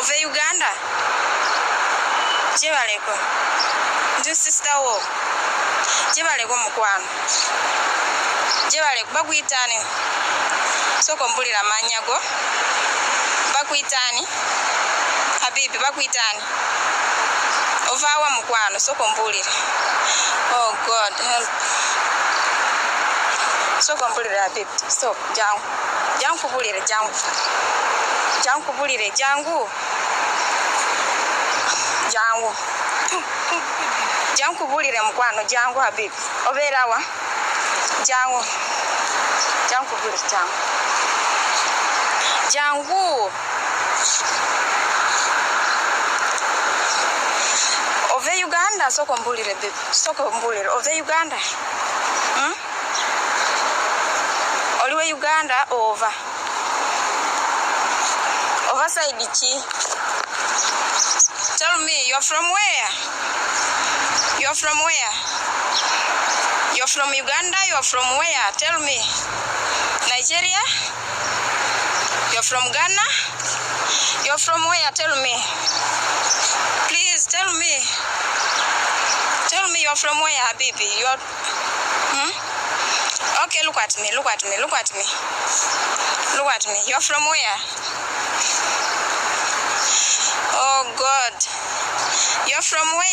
ove Uganda Chebaleko ndu sister wo Chebaleko mukwano Chebaleko bakwitani soko mbulira manyago bakwitani Habibi bakwitani ovawa mukwano soko mbulira. Oh God help. Soko mbulira Habibi stop jangu kubulira jangu kubulira jangu kubulira mukwano jangu Habibi oberawa jangu kubulira jangu ove Uganda soko mbulire baby soko mbulire ove Uganda oliwe Uganda over side chi. Tell me, you're from where? You're from where? You're from Uganda? You're from where? Tell me. Nigeria? You're from Ghana? You're from where? Tell me. Please tell me. Tell me you're from where, Habibi? You're Okay, look at me. You're from where? Oh God. You're from where?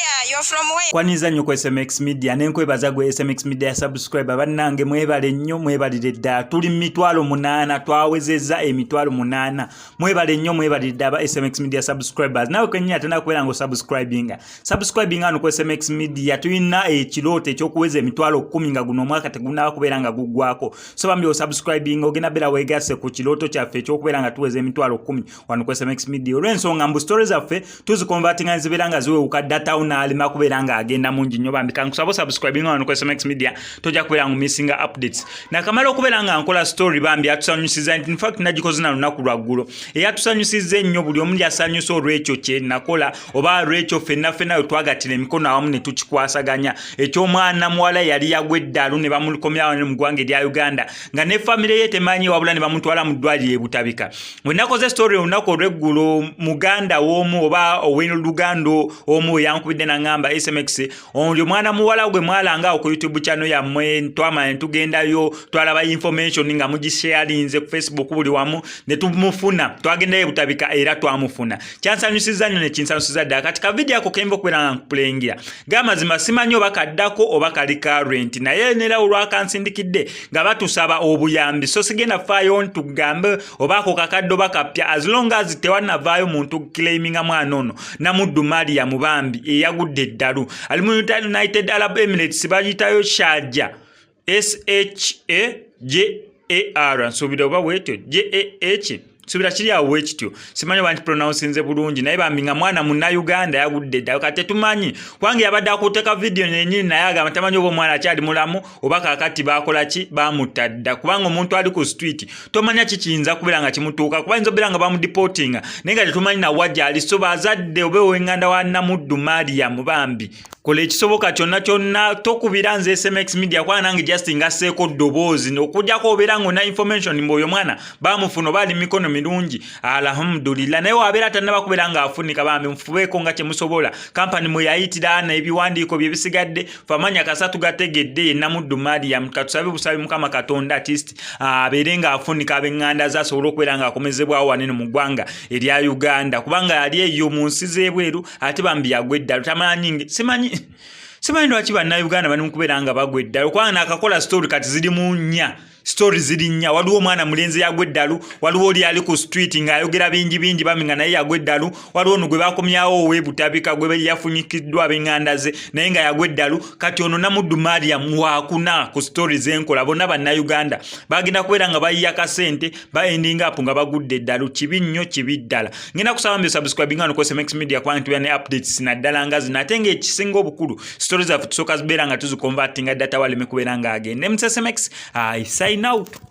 Kwaniza nnyo ku SMX Media nenkwebaza gwe SMX Media subscriber bannange mwebale nnyo mwebalire ddala tuli mitwalo 8 twawezezza emitwalo 8 mwebale nnyo mwebalire ddala SMX Media subscribers nawe kwennya tena kubeera ngo subscribing ano ku SMX Media tulina ekirooto ekyokuweza emitwalo 10 nga guno omwaka tegunaba kubeera nga guggwako so bambi subscribing ogenda bera weegase ku kirooto kyaffe ekyokubeera nga tuweza emitwalo 10 wano ku SMX Media olw'ensonga mbu stories zaffe tuzikonvertinga zibeera nga ziwewuka data unaalima kubeera nga agenda mungi nnyo bambi kankusaba subscribing wano ku SMX Media tojja kubeera nga missing updates nakamala okubeera nga nkola story bambi atusanyusiza in fact nagikoze na lunaku lwaggulo eyatusanyusiza ennyo buli omu yasanyusa olw'ekyo kye nakola oba lw'ekyo ffenna yo twagatira emikono awamu ne tukikwasaganya eky'omwana muwala yali yagwa eddalu ne bamukomyawo ne mu ggwanga erya Uganda nga ne famire ye temanyi wabula ne bamutwala mu ddwaliro ebutabika bwe nakoze story olunaku olw'eggulo muganda w'omu oba ow'Oluganda omu yankubidde nangamba SMX oli mwana muwala gwe mwalanga ku YouTube channel yammwe twamanya tugendayo twalaba information nga mugisharinze ku Facebook buli wamu ne tumufuna twagendayo butabika era twamufuna kyansanyusiza nnyo ne kinsanusiza ddala kati ka video ako kembo kwera nkulengira gamazima simanyo bakaddako oba kali current naye nera olwakansindikidde nga batusaba obuyambi so sigenda fayo tugambe oba ako kakaddo bakapya as long as tewanavaayo muntu claiminga mwana ono namuddu Maria mubambi eyagudde eddalu ali mu United Arab Emirates bagitayo Sharjah SHAJAR nsubira oba bwetyo JAH subira kiri awo ekityo simanyi banti pronounce nze bulungi naye bambi nga mwana munna Uganda yagudde eddalu kati tumanyi kwange yabadde akuteeka video nenyini naye agamba tamanyi oba omwana akyali mulamu oba kakati bakola ki bamutadda kubanga omuntu ali ku street tomanya kikiyinza kubeera nga kimutuuka kuba yinza okubeera nga bamudeportinga naye nga tetumanyi nawa gyali so bazadde oba ow'enganda wa Namuddu Maria mubambi kola ekisoboka kyonna tokubira nze SMX Media kwa nange just ngasseeko ddoboozi okujjako obeera ng'onna information mbu oyo mwana bamufuna oba ali mikono mirungi alhamdulillah naye wabeera tannaba kubeera ng'afunika bambi mufubeeko nga kyemusobola kampani mwe yayitira n'ebiwandiiko bye bisigadde famanya kasatu gategedde ye Namuddu Maria katusabe busabe Mukama Katonda artist abeere ng'afunika ab'enganda ze asobole okubeera ng'akomezebwawo wanene mu ggwanga erya Uganda kubanga yali eyo mu nsi z'ebweru ate bambi yagwa eddalu tamanyi simanyi lwaki bannayuganda bali mu kubeera nga bagwa eddalu kubanga naakakola story kati ziri mu nnya story ziri nnya waliwo omwana mulenzi yagwa eddalu waliwo oli ali ku street ng'ayogera bingi bami nga naye yagwa eddalu waliwo ono gwe bakomyawo ow'ebutabika gwe yafunyikiddwa ab'enganda ze naye nga yagwa eddalu kati ono Namuddu Maria mwakuna ku story zenkola bonna bannayuganda bagenda kubeera nga bayiya kasente ending up nga bagudde eddalu kibi nnyo kibi ddala ngenda kusaba mbe subscribing ano ku SMX Media kubanga tubeera ne updates naddala nga zino ate ng'ekisinga obukulu stories zaffe tusooka zibeera nga tuzikonvertinga data waleme kubeera ng'agenda SMX sign out.